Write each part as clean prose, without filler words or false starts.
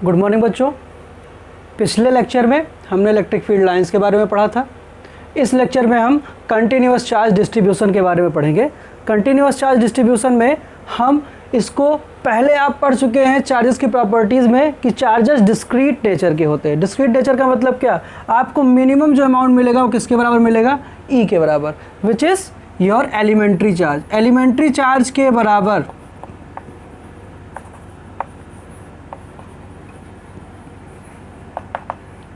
Good morning बच्चों। पिछले lecture में हमने इलेक्ट्रिक फील्ड लाइंस के बारे में पढ़ा था। इस लेक्चर में हम कंटिन्यूअस चार्ज डिस्ट्रीब्यूशन के बारे में पढ़ेंगे। कंटिन्यूअस चार्ज डिस्ट्रीब्यूशन में हम इसको पहले आप पढ़ चुके हैं चार्जेस की प्रॉपर्टीज़ में कि चार्जेस डिस्क्रीट नेचर के होते हैं। डिस्क्रीट नेचर का मतलब क्या, आपको मिनिमम जो अमाउंट मिलेगा वो किसके बराबर मिलेगा, ई के बराबर, which is your elementary charge. Elementary charge के बराबर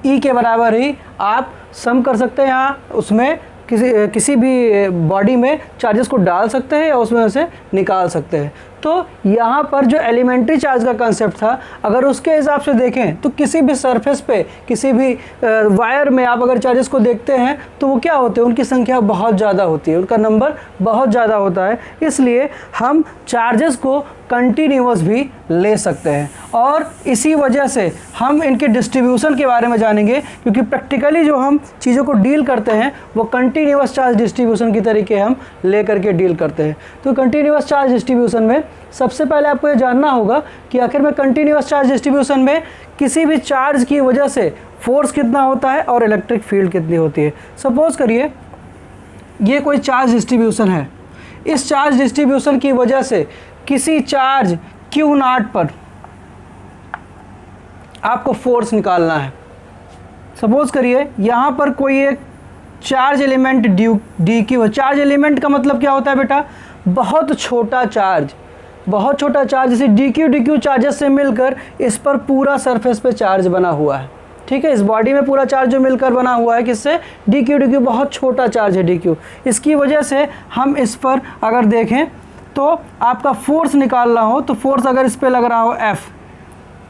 ई के बराबर ही आप सम कर सकते हैं। यहाँ उसमें किसी भी बॉडी में चार्जेस को डाल सकते हैं या उसमें से निकाल सकते हैं। तो यहाँ पर जो एलिमेंट्री चार्ज का कंसेप्ट था, अगर उसके हिसाब से देखें तो किसी भी सरफेस पे किसी भी वायर में आप अगर चार्जेस को देखते हैं तो वो क्या होते हैं, उनकी संख्या बहुत ज़्यादा होती है, उनका नंबर बहुत ज़्यादा होता है। इसलिए हम चार्जेस को कंटिन्यूअस भी ले सकते हैं और इसी वजह से हम इनके डिस्ट्रीब्यूशन के बारे में जानेंगे, क्योंकि प्रैक्टिकली जो हम चीज़ों को डील करते हैं वो कंटिन्यूअस चार्ज डिस्ट्रीब्यूशन की तरीके हम ले करके डील करते हैं। तो कंटिन्यूअस चार्ज डिस्ट्रीब्यूशन में सबसे पहले आपको ये जानना होगा कि आखिर में कंटिन्यूअस चार्ज डिस्ट्रीब्यूशन में किसी भी चार्ज की वजह से फोर्स कितना होता है और इलेक्ट्रिक फील्ड कितनी होती है। सपोज करिए ये कोई चार्ज डिस्ट्रीब्यूशन है, इस चार्ज डिस्ट्रीब्यूशन की वजह से किसी चार्ज Q0 पर आपको फोर्स निकालना है। सपोज करिए यहाँ पर कोई एक चार्ज एलिमेंट डी क्यू है। चार्ज एलिमेंट का मतलब क्या होता है बेटा, बहुत छोटा चार्ज, बहुत छोटा चार्ज, जैसे डी क्यू चार्जेस से मिलकर इस पर पूरा सरफेस पे चार्ज बना हुआ है। ठीक है, इस बॉडी में पूरा चार्ज जो मिलकर बना हुआ है किससे, डी क्यू बहुत छोटा चार्ज है डी क्यू। इसकी वजह से हम इस पर अगर देखें तो आपका फोर्स निकालना हो तो फोर्स अगर इस पे लग रहा हो F,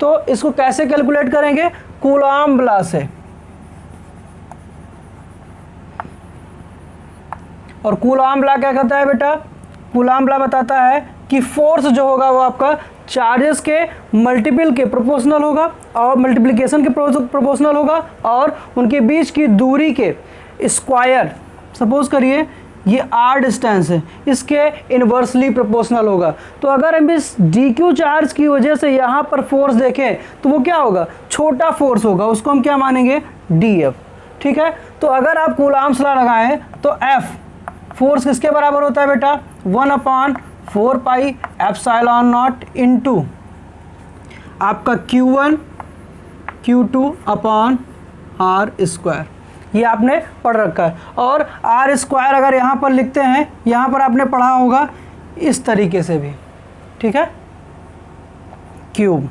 तो इसको कैसे कैलकुलेट करेंगे, कूलॉम्ब लॉ से। और कूलॉम्ब लॉ क्या कहता है बेटा, कूलॉम्ब लॉ बताता है कि फोर्स जो होगा वो आपका चार्जेस के मल्टीपल के प्रोपोर्शनल होगा और मल्टीप्लिकेशन के प्रोपोर्शनल होगा और उनके बीच की दूरी के स्क्वायर। सपोज करिए ये r डिस्टेंस है, इसके इन्वर्सली प्रोपोर्शनल होगा। तो अगर हम इस dq चार्ज की वजह से यहाँ पर फोर्स देखें तो वो क्या होगा, छोटा फोर्स होगा, उसको हम क्या मानेंगे, df। ठीक है, तो अगर आप कूलॉम्ब्स लॉ लगाएं तो f फोर्स किसके बराबर होता है बेटा, 1/4 पाई एप्सिलॉन नॉट इंटू आपका Q1 Q2 upon r square. ये आपने पढ़ रखा है। और आर स्क्वायर अगर यहाँ पर लिखते हैं, यहाँ पर आपने पढ़ा होगा इस तरीके से भी, ठीक है, क्यूब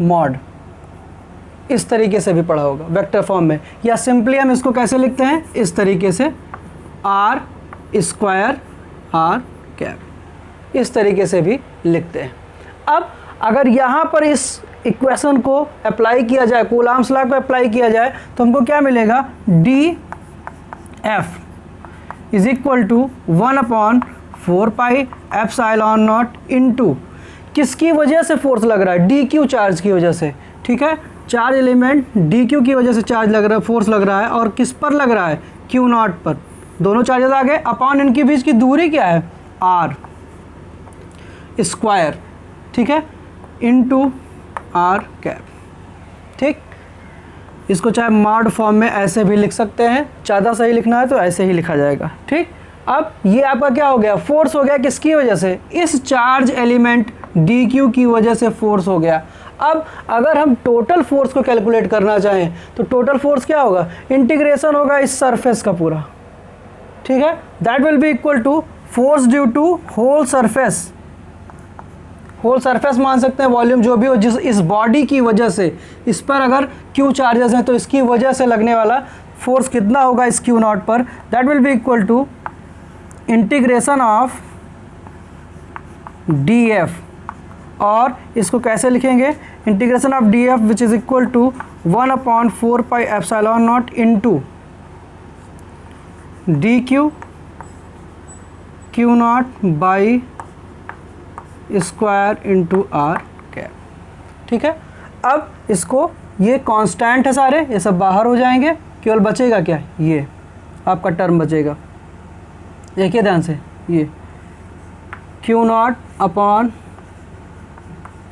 मॉड, इस तरीके से भी पढ़ा होगा वेक्टर फॉर्म में। या सिंपली हम इसको कैसे लिखते हैं, इस तरीके से आर स्क्वायर आर कैप, इस तरीके से भी लिखते हैं। अब अगर यहाँ पर इस इक्वेशन को अप्लाई किया जाए, कूलॉम्ब्स लॉ को अप्लाई किया जाए तो हमको क्या मिलेगा, d f is equal to 1/4 pi epsilon not into किसकी वजह से फोर्स लग रहा है, डी क्यू चार्ज की वजह से। ठीक है, चार्ज एलिमेंट डी क्यू की वजह से चार्ज लग रहा है, फोर्स लग रहा है, और किस पर लग रहा है, Q0 पर। दोनों चार्जेस आ गए, अपॉन इनके बीच की दूरी क्या है, आर स्क्वायर, ठीक है, इंटू आर कैप। ठीक, इसको चाहे मॉड फॉर्म में ऐसे भी लिख सकते हैं, ज़्यादा सही लिखना है तो ऐसे ही लिखा जाएगा। ठीक, अब ये आपका क्या हो गया, फोर्स हो गया, किसकी वजह से, इस चार्ज एलिमेंट डी क्यू की वजह से फोर्स हो गया। अब अगर हम टोटल फोर्स को कैलकुलेट करना चाहें तो टोटल फोर्स क्या होगा, इंटीग्रेशन होगा इस सरफेस का पूरा। ठीक है, that will be equal to force due to whole surface. Whole surface मान सकते हैं, वॉल्यूम जो भी हो, जिस इस बॉडी की वजह से, इस पर अगर क्यू चार्जेस हैं तो इसकी वजह से लगने वाला फोर्स कितना होगा इस Q0 पर, that will be equal to integration of df। और इसको कैसे लिखेंगे, integration of df which is equal to 1/4 pi epsilon not into dq Q0 by square into are cap. ठीक है, अब इसको, ये कांस्टेंट है सारे, ये सब बाहर हो जाएंगे, केवल बचेगा क्या, ये आपका टर्म बचेगा। देखिए ध्यान से, ये Q0 upon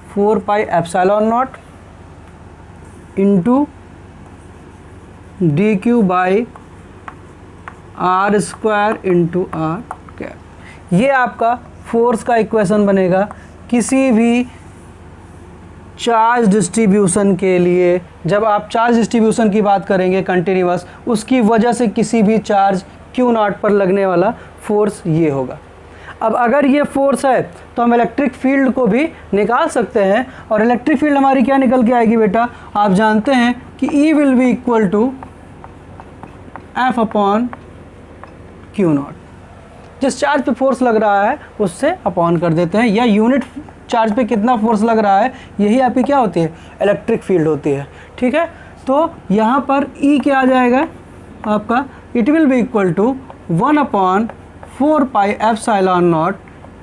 4 pi epsilon not into D q by r square into are cap. ये आपका फोर्स का इक्वेशन बनेगा किसी भी चार्ज डिस्ट्रीब्यूशन के लिए। जब आप चार्ज डिस्ट्रीब्यूशन की बात करेंगे कंटिन्यूअस, उसकी वजह से किसी भी चार्ज क्यू नॉट पर लगने वाला फोर्स ये होगा। अब अगर ये फोर्स है तो हम इलेक्ट्रिक फील्ड को भी निकाल सकते हैं, और इलेक्ट्रिक फील्ड हमारी क्या निकल के आएगी बेटा, आप जानते हैं कि E will be equal to F upon q not. जिस चार्ज पे फोर्स लग रहा है उससे अपॉन कर देते हैं, या यूनिट चार्ज पे कितना फोर्स लग रहा है यही आपकी क्या होती है, इलेक्ट्रिक फील्ड होती है। ठीक है, तो यहाँ पर E क्या आ जाएगा आपका, it will be equal to 1 upon 4 pi epsilon not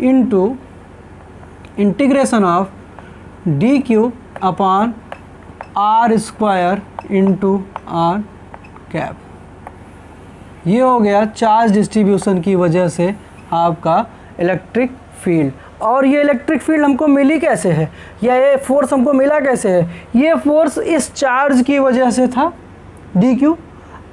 into integration of d q upon are square into are cap. ये हो गया चार्ज डिस्ट्रीब्यूशन की वजह से आपका इलेक्ट्रिक फील्ड। और ये इलेक्ट्रिक फील्ड हमको मिली कैसे है, या ये फोर्स हमको मिला कैसे है, ये फोर्स इस चार्ज की वजह से था डी क्यू।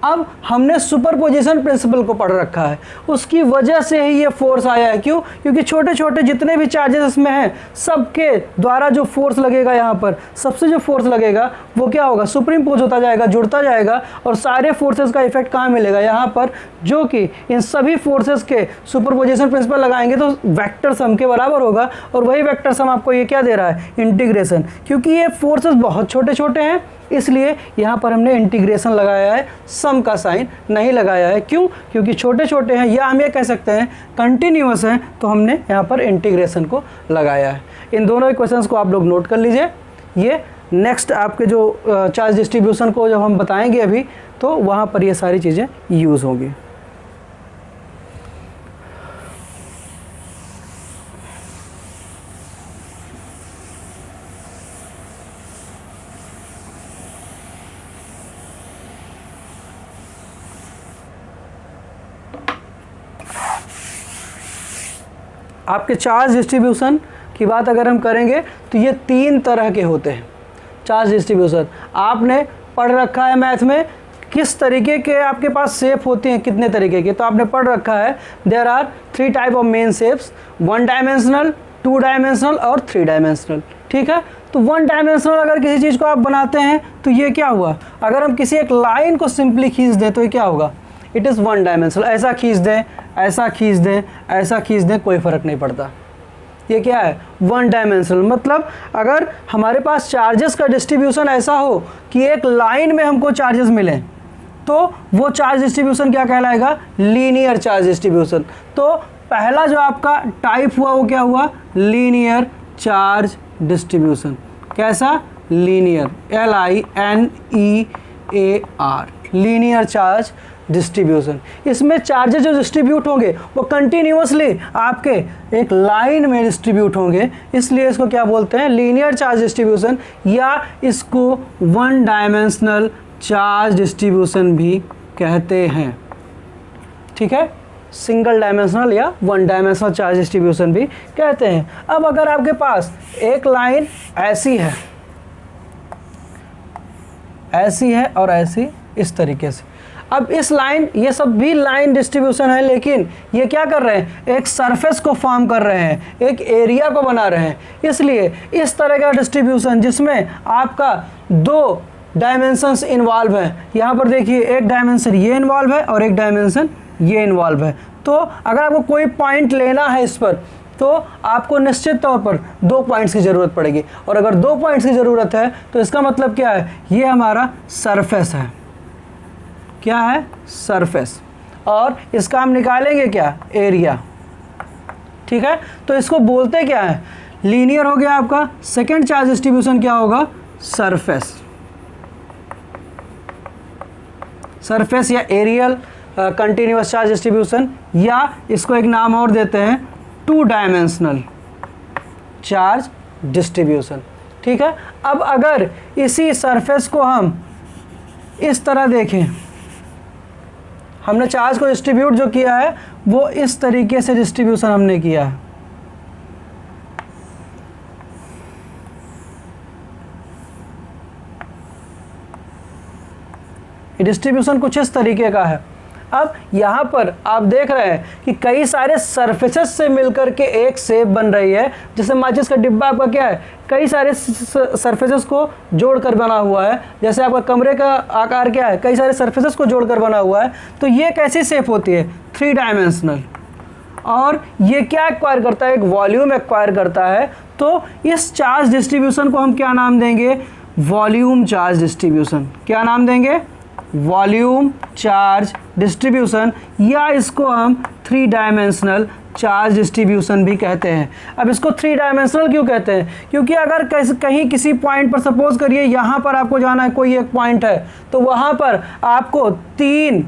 अब हमने सुपरपोजिशन प्रिंसिपल को पढ़ रखा है, उसकी वजह से ही ये फोर्स आया है। क्यों? क्योंकि छोटे छोटे जितने भी चार्जेस इसमें हैं सबके द्वारा जो फोर्स लगेगा, यहाँ पर सबसे जो फोर्स लगेगा वो क्या होगा, सुप्रीम पोज होता जाएगा, जुड़ता जाएगा, और सारे फोर्सेस का इफेक्ट कहाँ मिलेगा, यहाँ पर, जो कि इन सभी फोर्सेस के सुपरपोजिशन प्रिंसिपल लगाएंगे तो वेक्टर सम के बराबर होगा। और वही वेक्टर सम आपको ये क्या दे रहा है, इंटीग्रेशन। क्योंकि ये फोर्सेस बहुत छोटे छोटे हैं इसलिए यहाँ पर हमने इंटीग्रेशन लगाया है, सम का साइन नहीं लगाया है। क्यों? क्योंकि छोटे छोटे हैं, या हम ये कह सकते हैं कंटिन्यूअस हैं, तो हमने यहाँ पर इंटीग्रेशन को लगाया है। इन दोनों इक्वेशंस को आप लोग नोट कर लीजिए। ये नेक्स्ट आपके जो चार्ज डिस्ट्रीब्यूशन को जब हम बताएंगे अभी, तो वहाँ पर ये सारी चीज़ें यूज़ होंगी। आपके चार्ज डिस्ट्रीब्यूशन की बात अगर हम करेंगे तो ये 3 तरह के होते हैं चार्ज डिस्ट्रीब्यूशन। आपने पढ़ रखा है मैथ में किस तरीके के आपके पास शेप होते हैं, कितने तरीके के, तो आपने पढ़ रखा है there are 3 type of main shapes, 1 dimensional, 2 dimensional और 3 डायमेंशनल। ठीक है, तो 1 डायमेंशनल अगर किसी चीज़ को आप बनाते हैं तो ये क्या हुआ, अगर हम किसी एक लाइन को सिंपली खींच दें तो ये क्या होगा, इट इज़ 1 डायमेंशनल। ऐसा खींच दें, ऐसा खींच दें, ऐसा खींच दें, कोई फ़र्क नहीं पड़ता, ये क्या है, 1 डायमेंशनल। मतलब अगर हमारे पास चार्जेस का डिस्ट्रीब्यूशन ऐसा हो कि एक लाइन में हमको चार्जेस मिलें तो वो चार्ज डिस्ट्रीब्यूशन क्या कहलाएगा, लीनियर चार्ज डिस्ट्रीब्यूशन। तो पहला जो आपका टाइप हुआ वो क्या हुआ, लीनियर चार्ज डिस्ट्रीब्यूशन। कैसा, linear, LINEAR, linear charge distribution. इसमें चार्जेस जो डिस्ट्रीब्यूट होंगे वो कंटिन्यूअसली आपके एक लाइन में डिस्ट्रीब्यूट होंगे, इसलिए इसको क्या बोलते हैं, लीनियर चार्ज डिस्ट्रीब्यूशन, या इसको 1 डायमेंशनल चार्ज डिस्ट्रीब्यूशन भी कहते हैं। ठीक है, सिंगल डायमेंशनल या 1 डायमेंशनल चार्ज डिस्ट्रीब्यूशन भी कहते हैं। अब अगर आपके पास एक लाइन ऐसी है, ऐसी है और ऐसी, इस तरीके से, अब इस लाइन, ये सब भी लाइन डिस्ट्रीब्यूशन है, लेकिन ये क्या कर रहे हैं, एक सरफेस को फॉर्म कर रहे हैं, एक एरिया को बना रहे हैं। इसलिए इस तरह का डिस्ट्रीब्यूशन जिसमें आपका 2 डायमेंशंस इन्वॉल्व हैं, यहाँ पर देखिए एक डायमेंशन ये इन्वॉल्व है और एक डायमेंशन ये इन्वॉल्व है। तो अगर आपको कोई पॉइंट लेना है इस पर, तो आपको निश्चित तौर पर 2 पॉइंट्स की ज़रूरत पड़ेगी, और अगर 2 पॉइंट्स की ज़रूरत है तो इसका मतलब क्या है, ये हमारा सरफेस है। क्या है, सरफेस, और इसका हम निकालेंगे क्या, एरिया। ठीक है, तो इसको बोलते क्या है, लीनियर हो गया आपका। सेकेंड चार्ज डिस्ट्रीब्यूशन क्या होगा, सरफेस, सरफेस या एरियल कंटिन्यूअस चार्ज डिस्ट्रीब्यूशन, या इसको एक नाम और देते हैं 2 डायमेंशनल चार्ज डिस्ट्रीब्यूशन। ठीक है, अब अगर इसी सरफेस को हम इस तरह देखें, हमने चार्ज को डिस्ट्रीब्यूट जो किया है वो इस तरीके से डिस्ट्रीब्यूशन हमने किया है। ये डिस्ट्रीब्यूशन कुछ इस तरीके का है। अब यहाँ पर आप देख रहे हैं कि कई सारे सरफेसेस से मिलकर के एक शेप बन रही है। जैसे माचिस का डिब्बा आपका क्या है, कई सारे सरफेसेस को जोड़कर बना हुआ है। जैसे आपका कमरे का आकार क्या है, कई सारे सरफेसेस को जोड़कर बना हुआ है। तो ये कैसी शेप होती है, 3 डायमेंशनल। और ये क्या एक्वायर करता है, एक वॉल्यूम एक्वायर करता है। तो इस चार्ज डिस्ट्रीब्यूशन को हम क्या नाम देंगे, वॉल्यूम चार्ज डिस्ट्रीब्यूशन। क्या नाम देंगे, वॉल्यूम चार्ज डिस्ट्रीब्यूशन, या इसको हम 3 डायमेंशनल चार्ज डिस्ट्रीब्यूशन भी कहते हैं। अब इसको 3 डायमेंशनल क्यों कहते हैं, क्योंकि अगर कहीं किसी पॉइंट पर सपोज करिए यहाँ पर आपको जाना है, कोई एक पॉइंट है, तो वहाँ पर आपको 3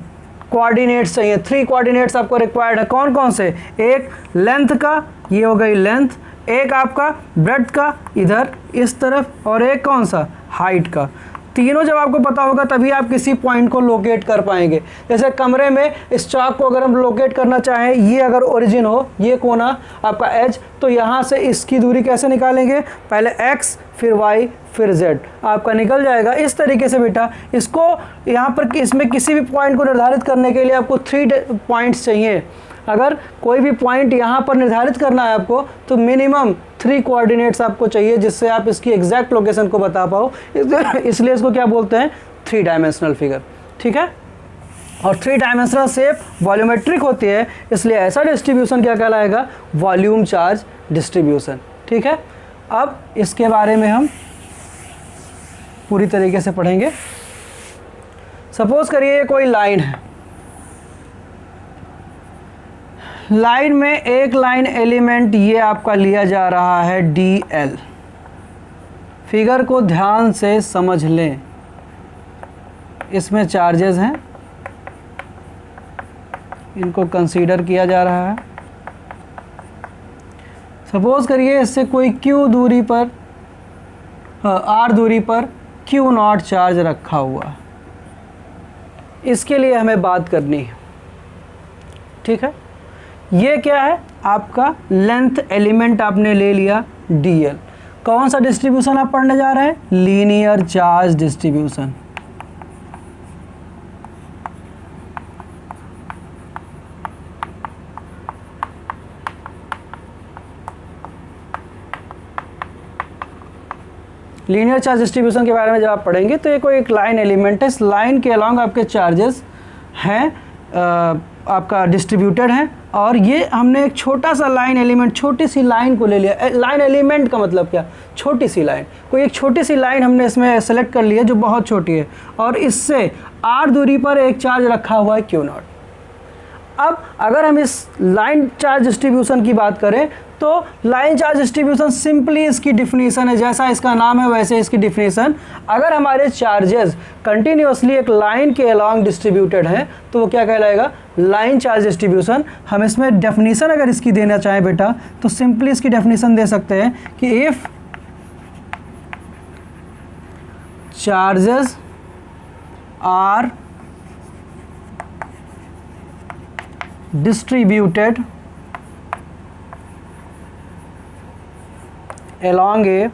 कोऑर्डिनेट्स चाहिए, 3 कोऑर्डिनेट्स आपको रिक्वायर्ड है। कौन कौन से, एक लेंथ का, ये हो गई लेंथ, एक आपका ब्रेड्थ का इधर इस तरफ, और एक कौन सा, हाइट का। तीनों जब आपको पता होगा तभी आप किसी पॉइंट को लोकेट कर पाएंगे। जैसे कमरे में इस चौक को अगर हम लोकेट करना चाहें, ये अगर ओरिजिन हो, ये कोना आपका एज, तो यहाँ से इसकी दूरी कैसे निकालेंगे, पहले x फिर y फिर z आपका निकल जाएगा। इस तरीके से बेटा इसको यहाँ पर इसमें किसी भी पॉइंट को निर्धारित करने के लिए आपको 3 पॉइंट्स चाहिए। अगर कोई भी पॉइंट यहाँ पर निर्धारित करना है आपको, तो मिनिमम 3 कोऑर्डिनेट्स आपको चाहिए, जिससे आप इसकी एग्जैक्ट लोकेशन को बता पाओ। इसलिए इसको क्या बोलते हैं, 3 डायमेंशनल फिगर। ठीक है, और 3 डायमेंशनल शेप वॉल्यूमेट्रिक होती है, इसलिए ऐसा डिस्ट्रीब्यूशन क्या कहलाएगा, वॉल्यूम चार्ज डिस्ट्रीब्यूशन। ठीक है, अब इसके बारे में हम पूरी तरीके से पढ़ेंगे। सपोज करिए ये कोई लाइन है, लाइन में एक लाइन एलिमेंट ये आपका लिया जा रहा है DL। फिगर को ध्यान से समझ लें, इसमें चार्जेस हैं, इनको कंसीडर किया जा रहा है। सपोज करिए इससे कोई Q दूरी पर, R दूरी पर Q0 चार्ज रखा हुआ, इसके लिए हमें बात करनी है। ठीक है, ये क्या है, आपका लेंथ एलिमेंट आपने ले लिया DL। कौन सा डिस्ट्रीब्यूशन आप पढ़ने जा रहे हैं, linear charge distribution. Linear charge distribution के बारे में जब आप पढ़ेंगे तो ये कोई एक लाइन एलिमेंट है, इस लाइन के अलॉन्ग आपके चार्जेस हैं, आपका डिस्ट्रीब्यूटेड हैं। और ये हमने एक छोटा सा लाइन एलिमेंट, छोटी सी लाइन को ले लिया। लाइन एलिमेंट का मतलब क्या, छोटी सी लाइन। कोई एक छोटी सी लाइन हमने इसमें सेलेक्ट कर ली है जो बहुत छोटी है, और इससे R दूरी पर एक चार्ज रखा हुआ है Q0। अब अगर हम इस लाइन चार्ज डिस्ट्रीब्यूशन की बात करें, तो लाइन चार्ज डिस्ट्रीब्यूशन सिंपली इसकी डिफिनीशन है, जैसा इसका नाम है वैसे इसकी डिफिनीशन। अगर हमारे चार्जेस कंटिन्यूअसली एक लाइन के अलॉन्ग डिस्ट्रीब्यूटेड हैं, तो वो क्या कहलाएगा, लाइन चार्ज डिस्ट्रीब्यूशन। हम इसमें डेफिनीशन अगर इसकी देना चाहें बेटा, तो सिंपली इसकी डेफिनीशन दे सकते हैं कि if charges are distributed along a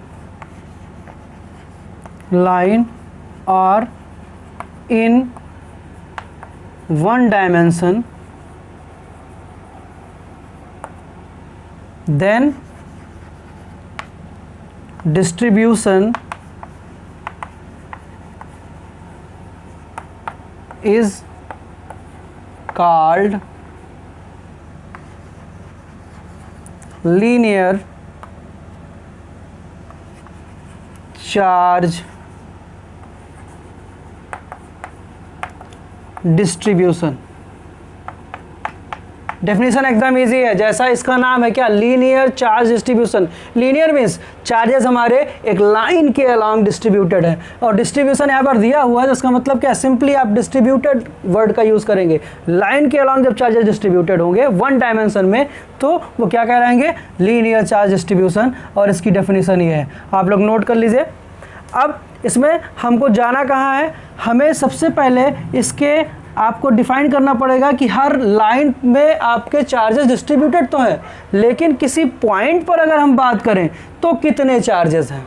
line or in one dimension, then distribution is called linear charge distribution. Definition एकदम इजी है, जैसा इसका नाम है क्या, linear charge distribution. Linear means charges हमारे एक लाइन के अलॉन्ग डिस्ट्रीब्यूटेड है, और डिस्ट्रीब्यूशन यहाँ पर दिया हुआ है, तो इसका मतलब क्या, सिंपली आप डिस्ट्रीब्यूटेड वर्ड का यूज़ करेंगे। लाइन के अलॉन्ग जब चार्जेस डिस्ट्रीब्यूटेड होंगे 1 डायमेंशन में, तो वो क्या कहलाएंगे, लीनियर चार्ज डिस्ट्रीब्यूशन। और इसकी डेफिनेशन ये है, आप लोग नोट कर लीजिए। अब इसमें हमको जाना कहाँ है, हमें सबसे पहले इसके आपको डिफाइन करना पड़ेगा कि हर लाइन में आपके चार्जेस डिस्ट्रीब्यूटेड तो हैं, लेकिन किसी पॉइंट पर अगर हम बात करें तो कितने चार्जेस हैं।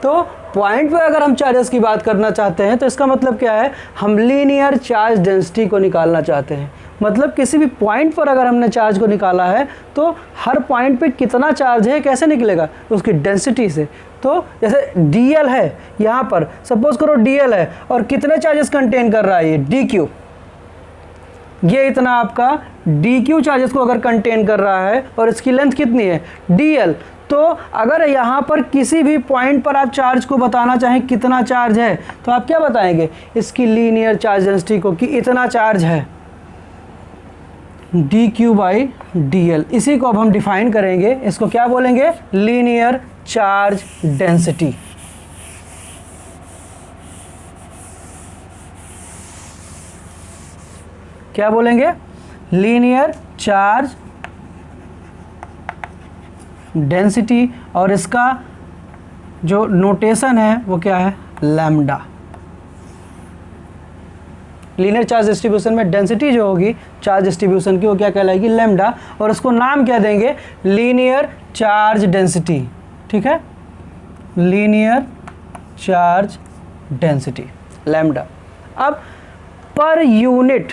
तो पॉइंट पे अगर हम चार्जेस की बात करना चाहते हैं तो इसका मतलब क्या है, हम लीनियर चार्ज डेंसिटी को निकालना चाहते हैं। मतलब किसी भी पॉइंट पर अगर हमने चार्ज को निकाला है तो हर पॉइंट पे कितना चार्ज है कैसे निकलेगा, उसकी डेंसिटी से। तो जैसे dl है, यहाँ पर सपोज करो dl है और कितने चार्जेस कंटेन कर रहा है, ये dq, ये इतना आपका dq चार्जेस को अगर कंटेन कर रहा है और इसकी लेंथ कितनी है dl। तो अगर यहाँ पर किसी भी पॉइंट पर आप चार्ज को बताना चाहें कितना चार्ज है तो आप क्या बताएंगे, इसकी लीनियर चार्ज डेंसिटी को कि इतना चार्ज है dq/dl। इसी को अब हम डिफाइन करेंगे, इसको क्या बोलेंगे, लीनियर चार्ज डेंसिटी। क्या बोलेंगे, लीनियर चार्ज डेंसिटी। और इसका जो नोटेशन है वो क्या है, लैम्डा। लीनियर चार्ज डिस्ट्रीब्यूशन में डेंसिटी जो होगी चार्ज डिस्ट्रीब्यूशन की वो क्या कहलाएगी, लैम्डा। और उसको नाम क्या देंगे, लीनियर चार्ज डेंसिटी। ठीक है, लीनियर चार्ज डेंसिटी लैम्डा। अब पर यूनिट,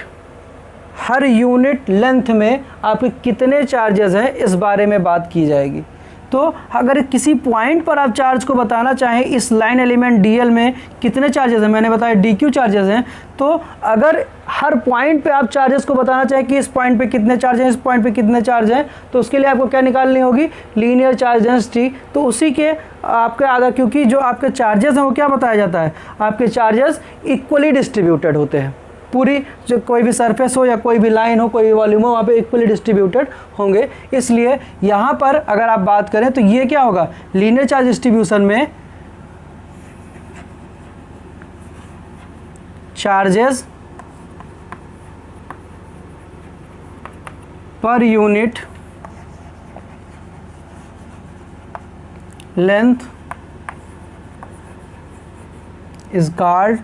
हर यूनिट लेंथ में आपके कितने चार्जेस हैं इस बारे में बात की जाएगी। तो अगर किसी पॉइंट पर आप चार्ज को बताना चाहें इस लाइन एलिमेंट dl में कितने चार्जेस हैं, मैंने बताया dq चार्जेस हैं, तो अगर हर पॉइंट पे आप चार्जेस को बताना चाहें कि इस पॉइंट पे कितने चार्ज हैं, इस पॉइंट पे कितने चार्ज हैं, तो उसके लिए आपको क्या निकालनी होगी, लीनियर चार्ज डेंसिटी। तो उसी के आपके आधा, क्योंकि जो आपके चार्जेस हैं वो क्या बताया जाता है, आपके चार्जेस इक्वली डिस्ट्रीब्यूटेड होते हैं। पूरी जो कोई भी सरफेस हो या कोई भी लाइन हो, कोई भी वॉल्यूम हो, वहाँ पे इक्वली डिस्ट्रीब्यूटेड होंगे। इसलिए यहाँ पर अगर आप बात करें तो ये क्या होगा, लीनियर चार्ज डिस्ट्रीब्यूशन में charges per unit length is called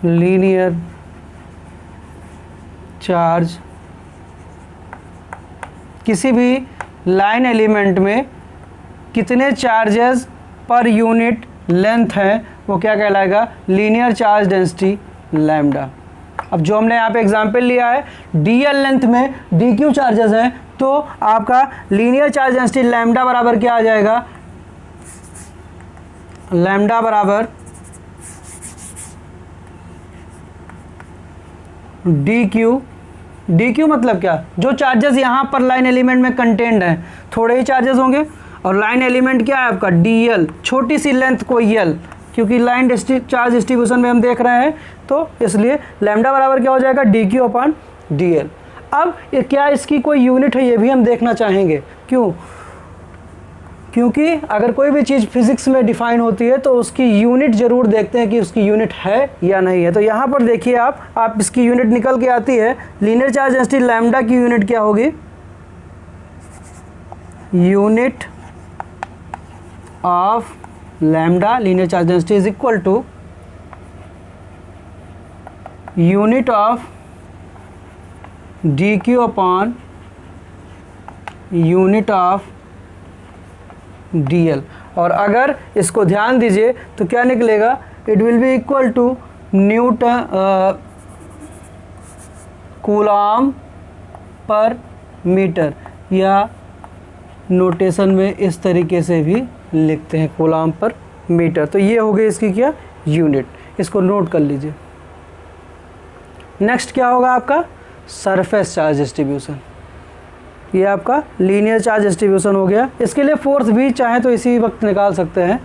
linear charge. किसी भी लाइन एलिमेंट में कितने चार्जेस पर यूनिट लेंथ है वो क्या कहलाएगा, लीनियर चार्ज डेंसिटी लैम्डा। अब जो हमने यहाँ पे एग्जांपल लिया है dl लेंथ में dq चार्जेस हैं, तो आपका लीनियर चार्ज डेंसिटी लैम्डा बराबर क्या आ जाएगा, लैम्डा बराबर dq मतलब क्या, जो चार्जेस यहाँ पर लाइन एलिमेंट में कंटेंड हैं थोड़े ही चार्जेस होंगे, और लाइन एलिमेंट क्या है आपका dl, छोटी सी लेंथ को l, क्योंकि लाइन चार्ज डिस्ट्रीब्यूशन में हम देख रहे हैं, तो इसलिए लैम्डा बराबर क्या हो जाएगा, dq/dl। अब क्या इसकी कोई यूनिट है ये भी हम देखना चाहेंगे, क्यों, क्योंकि अगर कोई भी चीज़ फिजिक्स में डिफाइन होती है तो उसकी यूनिट ज़रूर देखते हैं कि उसकी यूनिट है या नहीं है। तो यहाँ पर देखिए आप इसकी यूनिट निकल के आती है, लीनियर चार्ज डेंसिटी लैम्डा की यूनिट क्या होगी, unit of lambda linear charge density is equal to unit of dq upon unit of dl। और अगर इसको ध्यान दीजिए तो क्या निकलेगा, it will be equal to newton coulomb per metre, या नोटेशन में इस तरीके से भी लिखते हैं कूलॉम पर मीटर। तो ये हो गई इसकी क्या, यूनिट, इसको नोट कर लीजिए। नेक्स्ट क्या होगा आपका, सरफेस चार्ज डिस्ट्रीब्यूशन। ये आपका लीनियर चार्ज डिस्ट्रीब्यूशन हो गया। इसके लिए फोर्स भी चाहे तो इसी वक्त निकाल सकते हैं।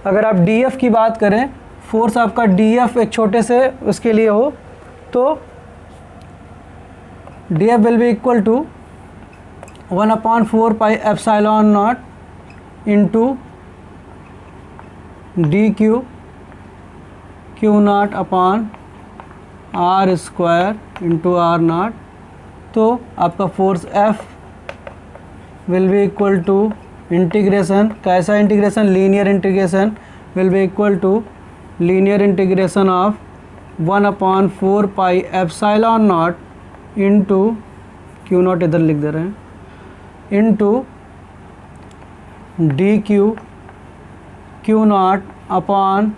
अगर आप df की बात करें, फोर्स आपका df एक छोटे से उसके लिए हो तो df will be equal to 1/4 pi epsilon not into dq q not upon r square into r naught. तो आपका force F will be equal to integration, कैसा integration, linear integration, will be equal to linear integration of 1/4 pi epsilon not into q naught इधर लिख दे रहे हैं, into D Q Q not upon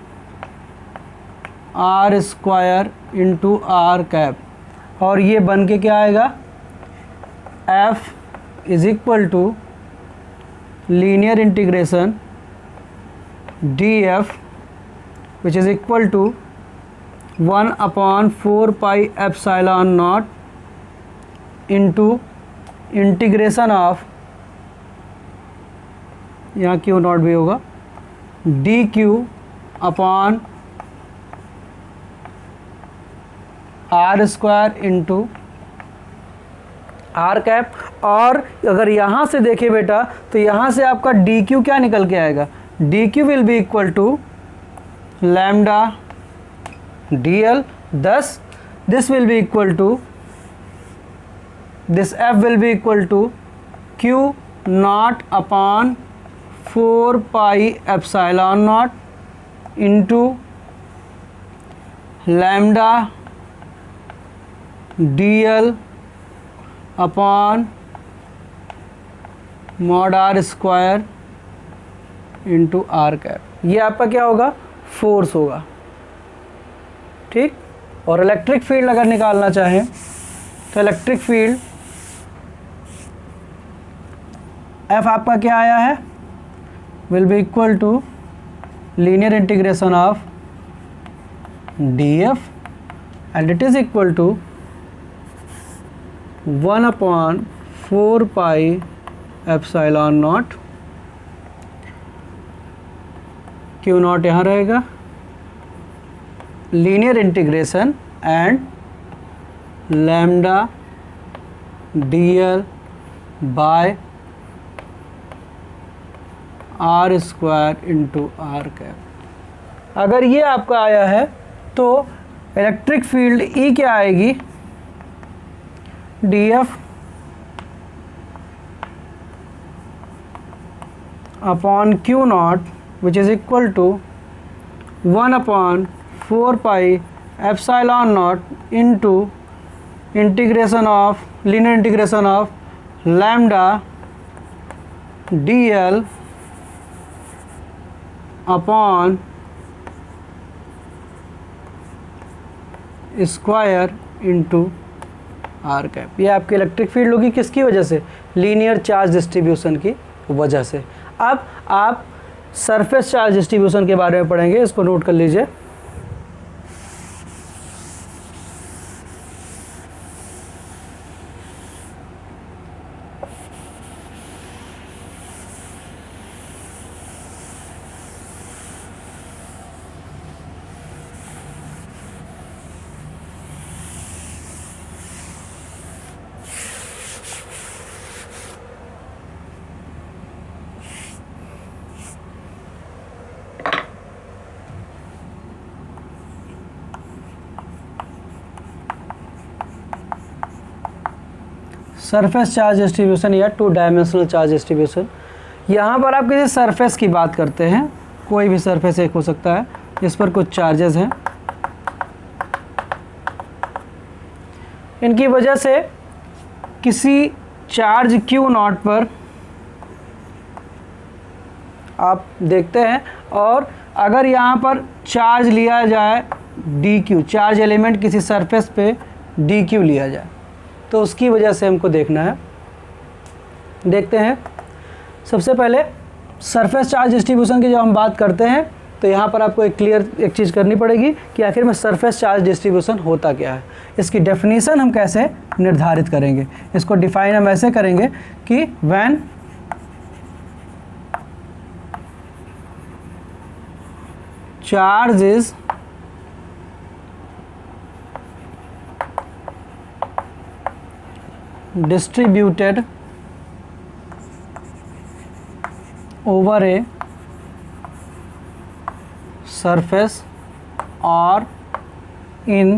are square into are cap. और ये बन के क्या आएगा, F is equal to linear integration d f which is equal to 1/4 pi epsilon not into integration of, यहाँ क्यू नॉट भी होगा, d q upon are square into are cap. और अगर यहाँ से देखें बेटा तो यहाँ से आपका डी क्यू क्या निकल के आएगा, D Q will be equal to lambda D L, दस this will be equal to, this F will be equal to Q not upon 4 pi epsilon not into lambda D L upon mod R square into are cap. ये आपका क्या होगा, force होगा, ठीक। और electric field अगर निकालना चाहें तो इलेक्ट्रिक फील्ड एफ आपका क्या आया है, will be equal to linear integration of d f and it is equal to 1/4 pi epsilon not, q not यहाँ रहेगा, linear integration and lambda D l by r square into are cap. अगर ये आपका आया है तो electric field E क्या आएगी, d f upon q not which is equal to 1/4 pi epsilon not into integration of, linear integration of lambda D L upon square into are cap. ये आपकी इलेक्ट्रिक फील्ड होगी, किसकी वजह से, linear charge distribution की वजह से। अब आप सरफेस चार्ज डिस्ट्रीब्यूशन के बारे में पढ़ेंगे, इसको नोट कर लीजिए। सरफेस चार्ज डिस्ट्रीब्यूशन या 2 डायमेंशनल चार्ज डिस्ट्रीब्यूशन। यहाँ पर आप किसी सरफेस की बात करते हैं, कोई भी सरफेस एक हो सकता है, इस पर कुछ चार्जेस हैं, इनकी वजह से किसी चार्ज क्यू नॉट पर आप देखते हैं, और अगर यहाँ पर चार्ज लिया जाए डी क्यू, चार्ज एलिमेंट किसी सरफेस पे डी क्यू लिया जाए, तो उसकी वजह से हमको देखना है। देखते हैं, सबसे पहले सरफेस चार्ज डिस्ट्रीब्यूशन की जब हम बात करते हैं तो यहाँ पर आपको एक चीज़ करनी पड़ेगी कि आखिर में सरफेस चार्ज डिस्ट्रीब्यूशन होता क्या है। इसकी डेफिनेशन हम कैसे निर्धारित करेंगे, इसको डिफाइन हम ऐसे करेंगे कि when charge is distributed over a surface or in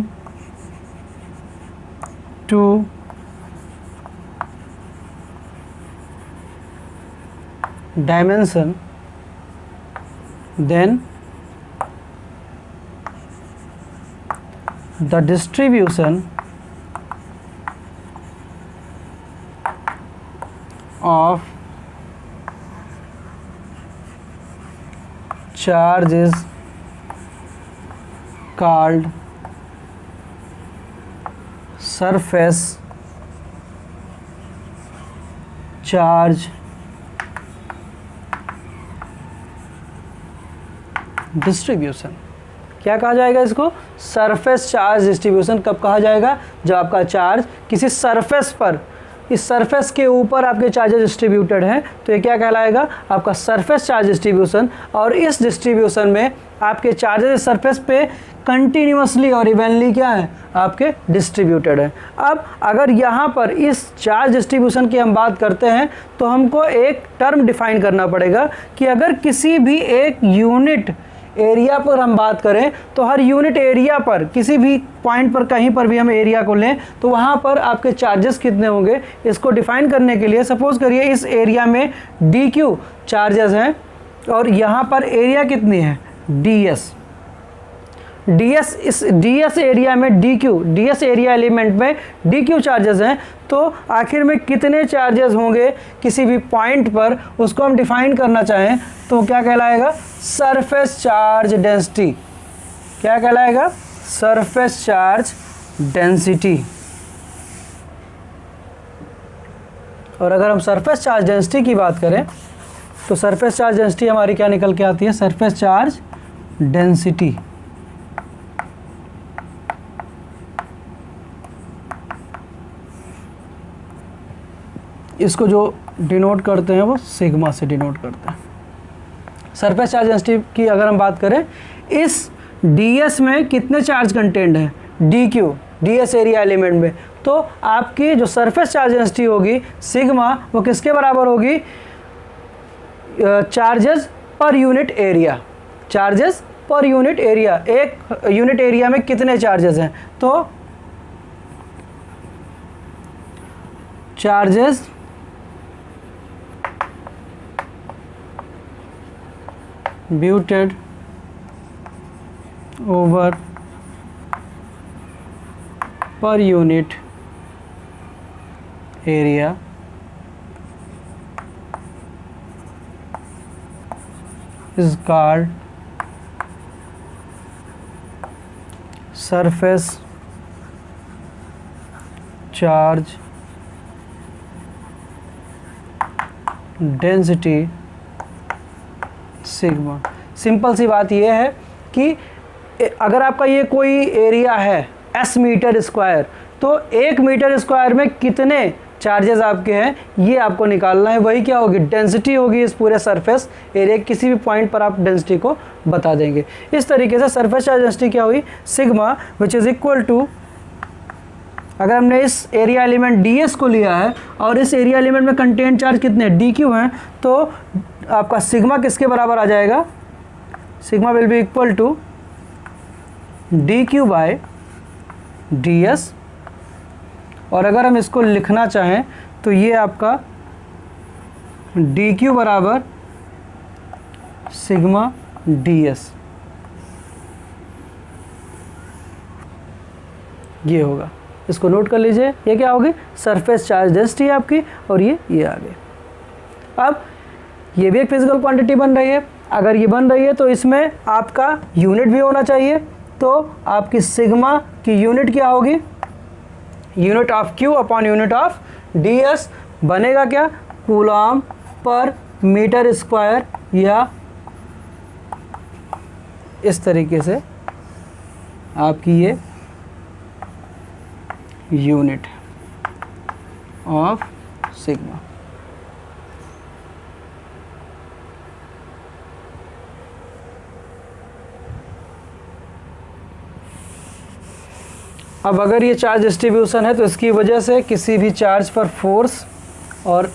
two dimension, then the distribution of charge is called surface charge distribution. क्या कहा जाएगा इसको? Surface charge distribution. कब कहा जाएगा? जब आपका चार्ज किसी सरफेस पर, इस सरफेस के ऊपर आपके चार्जेस डिस्ट्रीब्यूटेड हैं, तो ये क्या कहलाएगा? आपका सरफेस चार्ज डिस्ट्रीब्यूशन। और इस डिस्ट्रीब्यूशन में आपके चार्जेस सरफेस पे कंटिन्यूसली और इवनली क्या है? आपके डिस्ट्रीब्यूटेड है। अब अगर यहाँ पर इस चार्ज डिस्ट्रीब्यूशन की हम बात करते हैं तो हमको एक टर्म डिफाइन करना पड़ेगा कि अगर किसी भी एक यूनिट एरिया पर हम बात करें तो हर यूनिट एरिया पर किसी भी पॉइंट पर कहीं पर भी हम एरिया को लें तो वहाँ पर आपके चार्जेस कितने होंगे, इसको डिफाइन करने के लिए सपोज़ करिए इस एरिया में dq चार्जेस हैं और यहाँ पर एरिया कितनी है? ds। इस ds एरिया में ds एरिया एलिमेंट में dq चार्जेस हैं, तो आखिर में कितने चार्जेस होंगे किसी भी पॉइंट पर, उसको हम डिफाइन करना चाहें तो क्या कहलाएगा? Surface charge density. क्या कहलाएगा? Surface charge density. और अगर हम सरफेस चार्ज डेंसिटी की बात करें तो सरफेस चार्ज डेंसिटी हमारी क्या निकल के आती है? सरफेस चार्ज डेंसिटी इसको जो डिनोट करते हैं वो सिग्मा से डिनोट करते हैं। सरफेस चार्ज डेंसिटी की अगर हम बात करें, इस ds में कितने चार्ज कंटेंट है? dq, ds एरिया एलिमेंट में। तो आपकी जो सरफेस चार्ज डेंसिटी होगी सिग्मा, वो किसके बराबर होगी? Charges per unit area. Charges per unit area, एक यूनिट एरिया में कितने चार्जेस हैं? तो charges buted over per unit area is called surface charge density sigma. Simple सी बात यह है कि अगर आपका ये कोई एरिया है s मीटर स्क्वायर, तो 1 मीटर स्क्वायर में कितने चार्जेस आपके हैं ये आपको निकालना है। वही क्या होगी? डेंसिटी होगी इस पूरे सरफेस एरिया। किसी भी पॉइंट पर आप डेंसिटी को बता देंगे। इस तरीके से सरफेस चार्ज डेंसिटी क्या हुई? Sigma, which is equal to, अगर हमने इस एरिया एलिमेंट ds को लिया है और इस एरिया एलिमेंट में कंटेंट चार्ज कितने dq हैं, तो आपका सिग्मा किसके बराबर आ जाएगा? Sigma will be equal to dq by ds। और अगर हम इसको लिखना चाहें तो ये आपका dq बराबर सिग्मा ds ये होगा। इसको नोट कर लीजिए। ये क्या होगी? सरफेस चार्ज डेंसिटी आपकी, और ये आ गई। अब ये भी एक फिजिकल क्वांटिटी बन रही है। अगर ये बन रही है तो इसमें आपका यूनिट भी होना चाहिए। तो आपकी सिग्मा की यूनिट क्या होगी? Unit of q upon unit of ds बनेगा क्या? कूलॉम पर मीटर स्क्वायर, या इस तरीके से आपकी ये यूनिट ऑफ सिग्मा। अब अगर ये चार्ज डिस्ट्रीब्यूशन है तो इसकी वजह से किसी भी चार्ज पर फोर्स और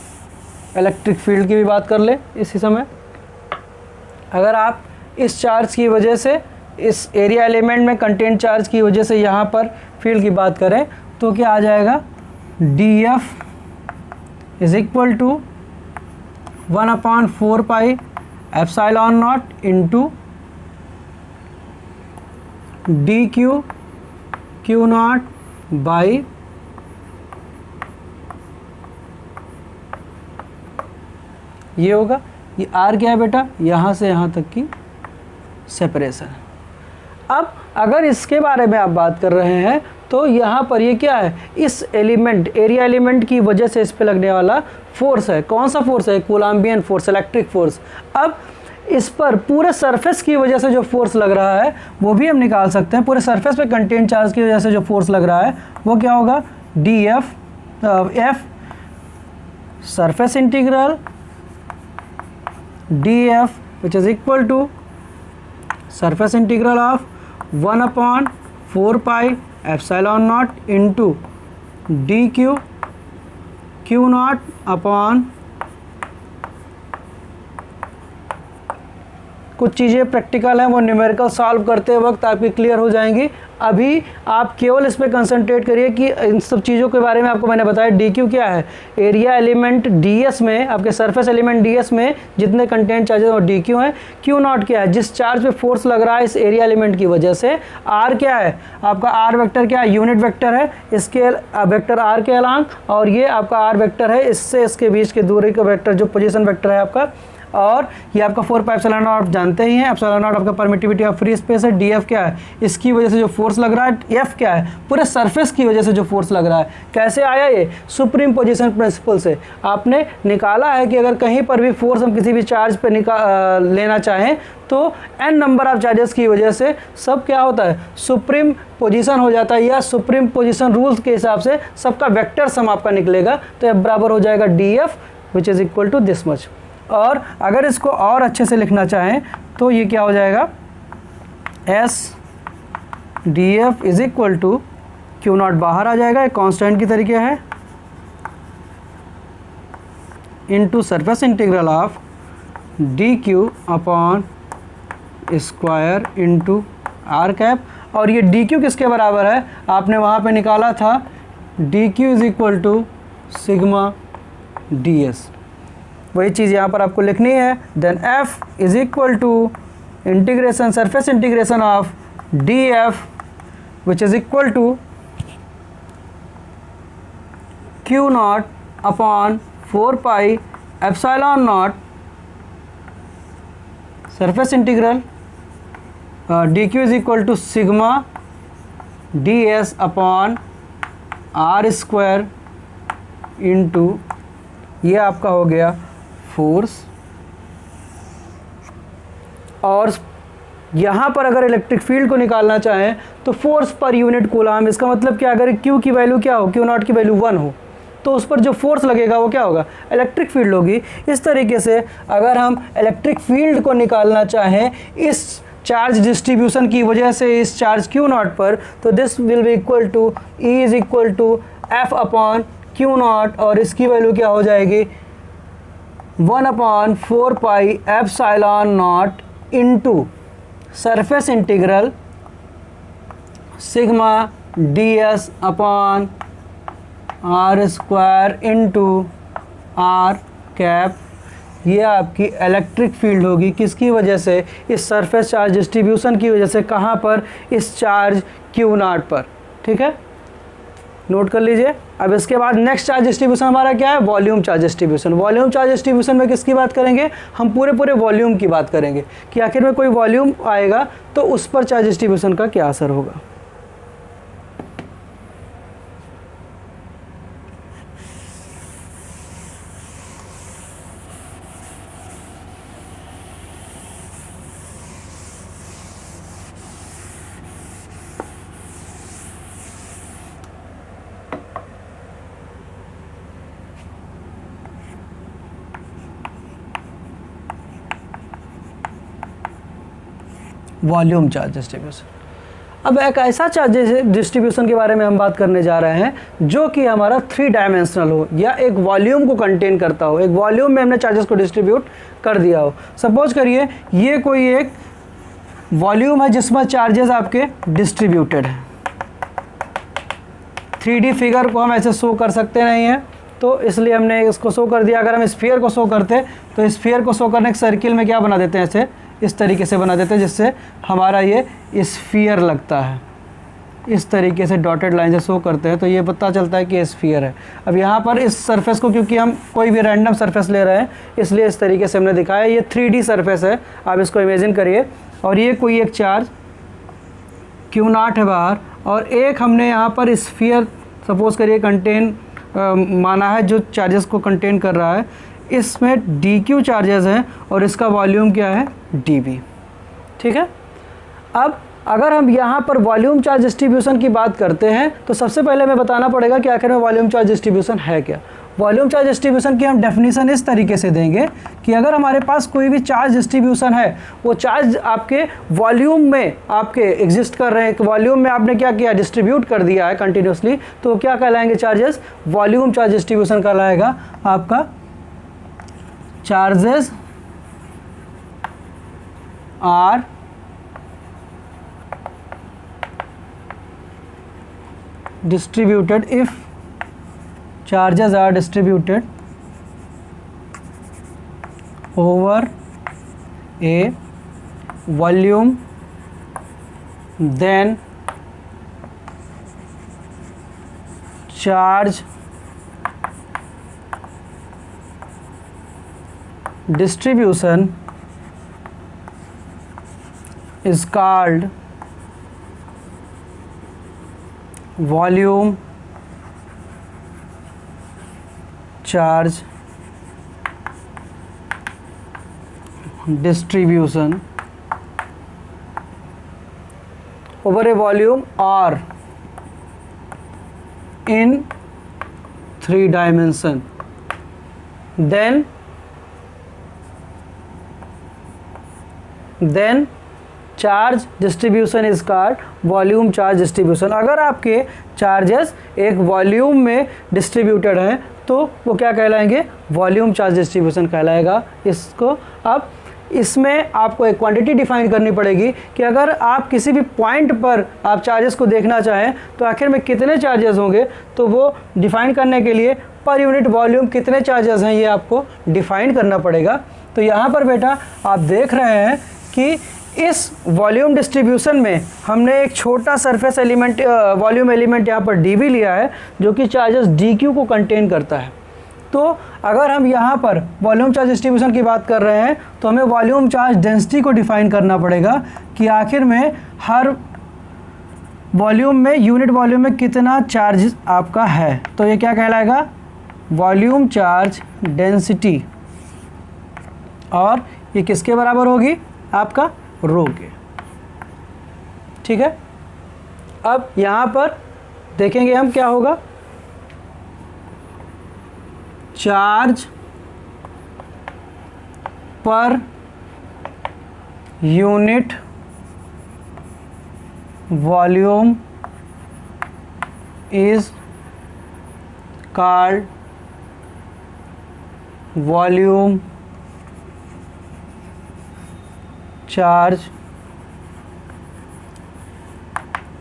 इलेक्ट्रिक फील्ड की भी बात कर ले इसी समय। अगर आप इस चार्ज की वजह से, इस एरिया एलिमेंट में कंटेंट चार्ज की वजह से यहाँ पर फील्ड की बात करें तो क्या आ जाएगा? df is equal to 1/4 pi epsilon not into dq q not by ये होगा। ये r क्या है बेटा? यहाँ से यहाँ तक की सेपरेशन। अब अगर इसके बारे में आप बात कर रहे हैं तो यहाँ पर ये क्या है, इस एलिमेंट एरिया एलिमेंट की वजह से इस पे लगने वाला फोर्स है। कौन सा फोर्स है? कूलम्बियन फोर्स, इलेक्ट्रिक फोर्स। अब इस पर पूरे सरफेस की वजह से जो फोर्स लग रहा है वो भी हम निकाल सकते हैं। पूरे सरफेस पे कंटेन चार्ज की वजह से जो फोर्स लग रहा है वो क्या होगा? D f surface integral d f which is equal to surface integral of 1/4 pi epsilon not into D Q Q not upon, कुछ चीज़ें प्रैक्टिकल हैं वो न्यूमेरिकल सॉल्व करते वक्त आपकी क्लियर हो जाएंगी। अभी आप केवल इस पर कंसंट्रेट करिए कि इन सब चीज़ों के बारे में आपको मैंने बताया। डी क्यू क्या है? एरिया एलिमेंट डी एस में, आपके सरफेस एलिमेंट डी एस में जितने कंटेंट चार्जेस वो डी क्यू हैं। क्यू नॉट क्या है? जिस चार्ज पे फोर्स लग रहा है इस एरिया एलिमेंट की वजह से। आर क्या है? आपका आर वेक्टर क्या है? यूनिट वेक्टर है, इसके वेक्टर आर के अलांग, और ये आपका आर वेक्टर है, इससे इसके बीच की दूरी का वेक्टर जो पोजीशन वेक्टर है आपका। और ये आपका 4 पाई एप्सिलॉन नॉट आप जानते ही हैं। एप्सिलॉन नॉट आपका परमिटिविटी ऑफ फ्री स्पेस है। डी एफ क्या है? इसकी वजह से जो फोर्स लग रहा है। एफ क्या है? पूरे सरफेस की वजह से जो फोर्स लग रहा है। कैसे आया ये? सुप्रीम पोजीशन प्रिंसिपल से आपने निकाला है कि अगर कहीं पर भी फोर्स हम किसी भी चार्ज पे लेना चाहें तो n नंबर ऑफ चार्जेस की वजह से सब क्या होता है? सुप्रीम पोजीशन हो जाता है, या सुप्रीम पोजीशन रूल्स के हिसाब से सबका वेक्टर सम आपका निकलेगा। तो एफ बराबर हो जाएगा d f which is equal to this much. और अगर इसको और अच्छे से लिखना चाहें तो ये क्या हो जाएगा? S d f is equal to Q not बाहर आ जाएगा, एक कांस्टेंट की तरीके है, into surface integral of d q upon square into r cap. और ये डी क्यू किसके बराबर है? आपने वहाँ पे निकाला था d q is equal to sigma d s. वही चीज़ यहाँ पर आपको लिखनी है। Then F is equal to integration surface integration of d f which is equal to Q not upon 4 pi epsilon not surface integral d q is equal to sigma d s upon are square into, ये आपका हो गया force. और यहाँ पर अगर electric field को निकालना चाहें तो फोर्स पर यूनिट कूलम्ब, इसका मतलब क्या? अगर क्यू की वैल्यू क्या हो? क्यू नॉट की वैल्यू 1 हो तो उस पर जो फोर्स लगेगा वो क्या होगा? इलेक्ट्रिक फील्ड होगी। इस तरीके से अगर हम इलेक्ट्रिक फील्ड को निकालना चाहें इस चार्ज डिस्ट्रीब्यूशन की वजह से इस चार्ज क्यू नॉट पर, तो this will be equal to E is equal to F upon q not, और इसकी वैल्यू क्या हो जाएगी? 1/4 pi epsilon not into surface integral sigma d s upon are square into are cap. ये आपकी electric field होगी। किसकी वजह से? इस सरफेस चार्ज डिस्ट्रीब्यूशन की वजह से। कहाँ पर? इस चार्ज क्यू नॉट पर। ठीक है, नोट कर लीजिए। अब इसके बाद नेक्स्ट चार्ज डिस्ट्रीब्यूशन हमारा क्या है? Volume charge distribution. Volume charge distribution में किसकी बात करेंगे? हम पूरे वॉल्यूम की बात करेंगे कि आखिर में कोई वॉल्यूम आएगा तो उस पर चार्ज डिस्ट्रीब्यूशन का क्या असर होगा। Volume charge distribution. अब एक ऐसा चार्ज डिस्ट्रीब्यूशन के बारे में हम बात करने जा रहे हैं जो कि हमारा 3 डायमेंशनल हो या एक वॉल्यूम को कंटेन करता हो। एक वॉल्यूम में हमने चार्जेस को डिस्ट्रीब्यूट कर दिया हो। सपोज करिए ये कोई एक वॉल्यूम है जिसमें चार्जेस आपके डिस्ट्रीब्यूटेड हैं। 3D फिगर को हम ऐसे शो कर सकते नहीं हैं, तो इसलिए हमने इसको शो कर दिया। अगर हम स्फीयर को शो करते तो स्फीयर को शो करने के सर्किल में क्या बना देते हैं? ऐसे इस तरीके से बना देते हैं जिससे हमारा ये स्फीयर लगता है। इस तरीके से डॉटेड लाइन से शो करते हैं तो ये पता चलता है कि ये स्फीयर है। अब यहाँ पर इस सरफेस को, क्योंकि हम कोई भी रैंडम सरफेस ले रहे हैं इसलिए इस तरीके से हमने दिखाया। ये 3D सरफेस है, आप इसको इमेजिन करिए। और ये कोई एक चार्ज Q0 है बाहर, और एक हमने यहाँ पर स्फीयर सपोज करिए कंटेन माना है जो चार्जेस को कंटेन कर रहा है, इसमें dq चार्जेस हैं और इसका वॉल्यूम क्या है dv। ठीक है। अब अगर हम यहाँ पर वॉल्यूम चार्ज डिस्ट्रीब्यूशन की बात करते हैं तो सबसे पहले हमें बताना पड़ेगा कि आखिर में वॉल्यूम चार्ज डिस्ट्रीब्यूशन है क्या। वॉल्यूम चार्ज डिस्ट्रीब्यूशन की हम डेफिनेशन इस तरीके से देंगे कि अगर हमारे पास कोई भी चार्ज डिस्ट्रीब्यूशन है, वो चार्ज आपके वॉल्यूम में आपके एग्जिस्ट कर रहे हैं, वॉल्यूम में आपने क्या किया, डिस्ट्रीब्यूट कर दिया है कंटिन्यूसली, तो क्या कहलाएंगे चार्जेस, वॉल्यूम चार्ज डिस्ट्रीब्यूशन कहलाएगा आपका। Charges are distributed if charges are distributed over a volume, then charge distribution is called volume charge distribution over a volume are in 3 dimension, then charge distribution is called volume charge distribution. अगर आपके charges एक volume में distributed हैं तो वो क्या कहलाएंगे, volume charge distribution कहलाएगा इसको। अब इसमें आपको एक क्वांटिटी डिफाइन करनी पड़ेगी कि अगर आप किसी भी पॉइंट पर आप चार्जेस को देखना चाहें तो आखिर में कितने चार्जेस होंगे, तो वो डिफाइन करने के लिए पर यूनिट वॉल्यूम कितने चार्जेस हैं ये आपको डिफाइन करना पड़ेगा। तो यहाँ पर बेटा आप देख रहे हैं कि इस वॉल्यूम डिस्ट्रीब्यूशन में हमने एक छोटा सरफेस एलिमेंट वॉल्यूम एलिमेंट यहाँ पर dv लिया है जो कि चार्जेस dq को कंटेन करता है। तो अगर हम यहाँ पर वॉल्यूम चार्ज डिस्ट्रीब्यूशन की बात कर रहे हैं तो हमें वॉल्यूम चार्ज डेंसिटी को डिफाइन करना पड़ेगा कि आखिर में हर वॉल्यूम में यूनिट वॉल्यूम में कितना चार्ज आपका है। तो ये क्या कहलाएगा, वॉल्यूम चार्ज डेंसिटी, और ये किसके बराबर होगी, आपका रो के। ठीक है। अब यहाँ पर देखेंगे हम क्या होगा, charge per unit volume is called volume charge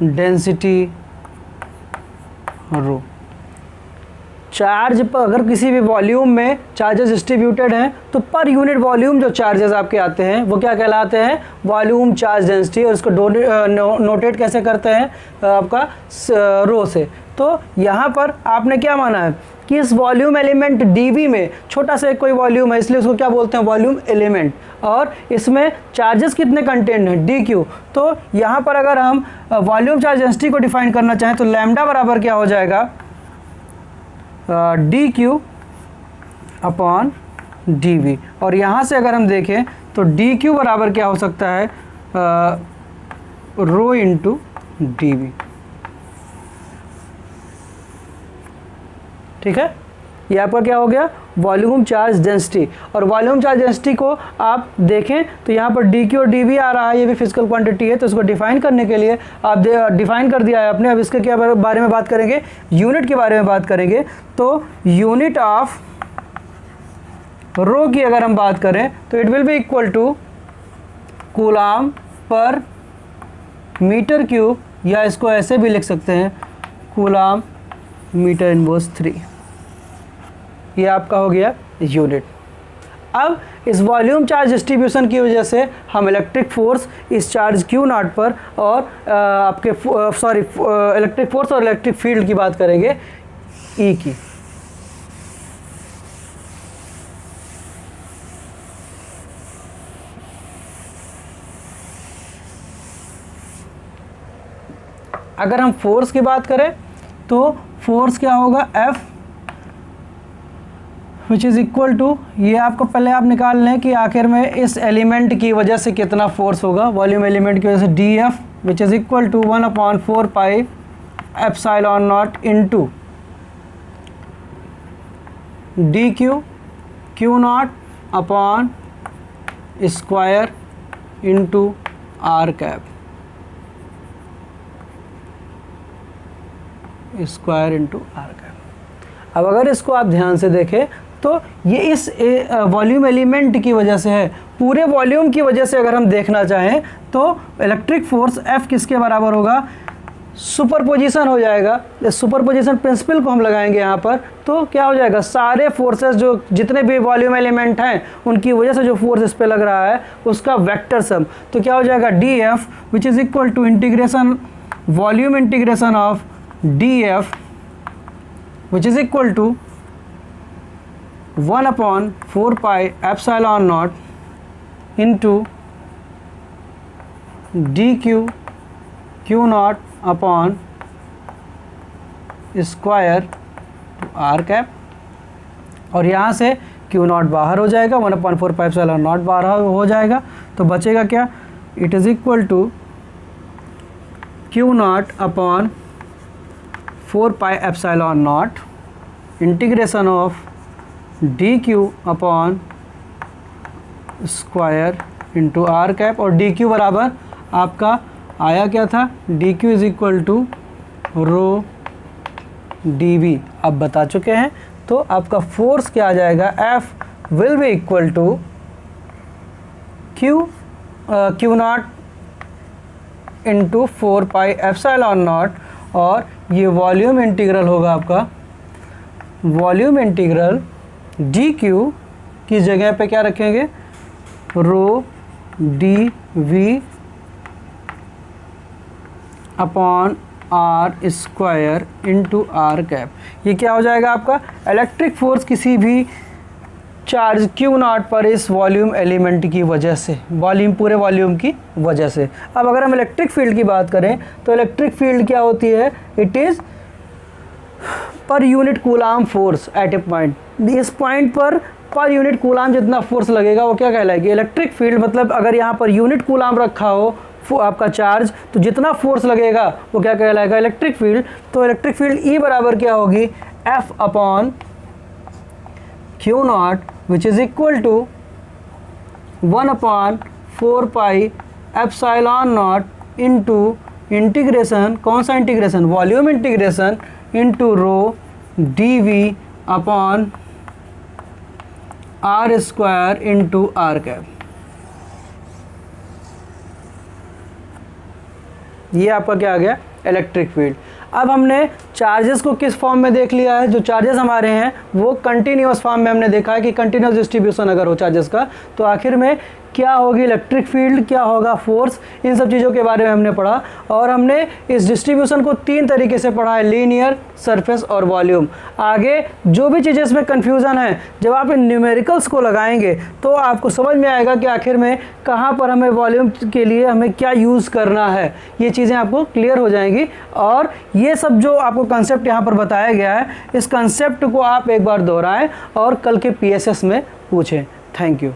density rho. Charge पर अगर किसी भी वॉल्यूम में चार्जेस डिस्ट्रीब्यूटेड हैं तो पर यूनिट वॉल्यूम जो चार्जेस आपके आते हैं वो क्या कहलाते हैं, वॉल्यूम चार्ज डेंसिटी, और इसको नोटेट कैसे करते हैं आपका रो से। तो यहाँ पर आपने क्या माना है कि इस वॉल्यूम एलिमेंट dv में छोटा सा कोई वॉल्यूम है इसलिए उसको क्या बोलते हैं, वॉल्यूम एलिमेंट, और इसमें चार्जेस कितने कंटेंट हैं, dq। तो यहाँ पर अगर हम वॉल्यूम चार्ज डेंसिटी को डिफाइन करना चाहें तो लैम्डा बराबर क्या हो जाएगा, dq अपॉन dv, और यहाँ से अगर हम देखें तो dq बराबर क्या हो सकता है, रो इंटू dv। ठीक है, ये आपका क्या हो गया, वॉल्यूम चार्ज डेंसिटी। और वॉल्यूम चार्ज डेंसिटी को आप देखें तो यहाँ पर dq और dv आ रहा है, ये भी फिजिकल क्वांटिटी है, तो इसको डिफाइन करने के लिए आप डिफाइन कर दिया है आपने। अब इसके क्या बारे में बात करेंगे, यूनिट के बारे में बात करेंगे। तो यूनिट ऑफ रो की अगर हम बात करें तो it will be equal to coulomb per metre cube, या इसको ऐसे भी लिख सकते हैं कूलाम मीटर इनवर्स 3। ये आपका हो गया यूनिट। अब इस वॉल्यूम चार्ज डिस्ट्रीब्यूशन की वजह से हम इलेक्ट्रिक फोर्स इस चार्ज Q0 पर और आपके इलेक्ट्रिक फोर्स और इलेक्ट्रिक फील्ड की बात करेंगे E की। अगर हम फोर्स की बात करें तो फोर्स क्या होगा, F which is equal to, ये आपको पहले आप निकाल लें कि आखिर में इस एलिमेंट की वजह से कितना फोर्स होगा, वॉल्यूम एलिमेंट की वजह से dF which is equal to 1/4 pi epsilon not into dQ Q not upon square into R cap, square into R cap. अब अगर इसको आप ध्यान से देखें तो ये इस वॉल्यूम एलिमेंट की वजह से है, पूरे वॉल्यूम की वजह से अगर हम देखना चाहें तो इलेक्ट्रिक फोर्स F किसके बराबर होगा, सुपरपोजिशन हो जाएगा। इस सुपरपोजिशन प्रिंसिपल को हम लगाएंगे यहाँ पर, तो क्या हो जाएगा, सारे फोर्सेस जो जितने भी वॉल्यूम एलिमेंट हैं उनकी वजह से जो फोर्स इस पे लग रहा है उसका वेक्टर सम, तो क्या हो जाएगा dF which is equal to integration volume integration of dF which is equal to 1/4 pi epsilon not into dQ Q not upon square R cap, और यहाँ से Q नॉट बाहर हो जाएगा, 1/4 पाई एप्सिलॉन नॉट बाहर हो जाएगा, तो बचेगा क्या, it is equal to Q not upon 4 pi epsilon not integration of dQ upon square into R cap, और dQ बराबर आपका आया क्या था, dQ is equal to rho dV आप बता चुके हैं। तो आपका फोर्स क्या आ जाएगा, F will be equal to Q not into 4 pi epsilon not, और ये वॉल्यूम इंटीग्रल होगा आपका, वॉल्यूम इंटीग्रल dQ की जगह पे क्या रखेंगे, रो dV upon R square into R cap. ये क्या हो जाएगा आपका, इलेक्ट्रिक फोर्स किसी भी चार्ज Q नॉट पर इस वॉल्यूम एलिमेंट की वजह से, वॉल्यूम पूरे वॉल्यूम की वजह से। अब अगर हम इलेक्ट्रिक फील्ड की बात करें तो इलेक्ट्रिक फील्ड क्या होती है, it is per unit coulomb force at A point, इस पॉइंट पर यूनिट कूलाम जितना फोर्स लगेगा वो क्या कहलाएगी, इलेक्ट्रिक फील्ड। मतलब अगर यहाँ पर यूनिट कूलाम रखा हो आपका चार्ज, तो जितना फोर्स लगेगा वो क्या कहलाएगा, इलेक्ट्रिक फील्ड। तो इलेक्ट्रिक फील्ड E बराबर क्या होगी, F upon Q not which is equal to 1/4 pi epsilon not into integration, कौन सा integration, volume integration into rho dV upon R square into R cap. ये आपका क्या आ गया, इलेक्ट्रिक फील्ड। अब हमने चार्जेस को किस फॉर्म में देख लिया है, जो चार्जेस हमारे हैं वो कंटिन्यूअस फॉर्म में हमने देखा है कि कंटिन्यूअस डिस्ट्रीब्यूशन अगर हो चार्जेस का तो आखिर में क्या होगी इलेक्ट्रिक फील्ड, क्या होगा फोर्स, इन सब चीज़ों के बारे में हमने पढ़ा। और हमने इस डिस्ट्रीब्यूशन को 3 तरीके से पढ़ा है, लीनियर, सरफेस और वॉल्यूम। आगे जो भी चीज़ें इसमें कन्फ्यूज़न है, जब आप इन न्यूमेरिकल्स को लगाएंगे तो आपको समझ में आएगा कि आखिर में कहाँ पर हमें वॉल्यूम के लिए हमें क्या यूज़ करना है, ये चीज़ें आपको क्लियर हो जाएंगी। और ये सब जो आपको कंसेप्ट यहाँ पर बताया गया है, इस कंसेप्ट को आप एक बार दोहराएं और कल के PSS में पूछें। Thank you.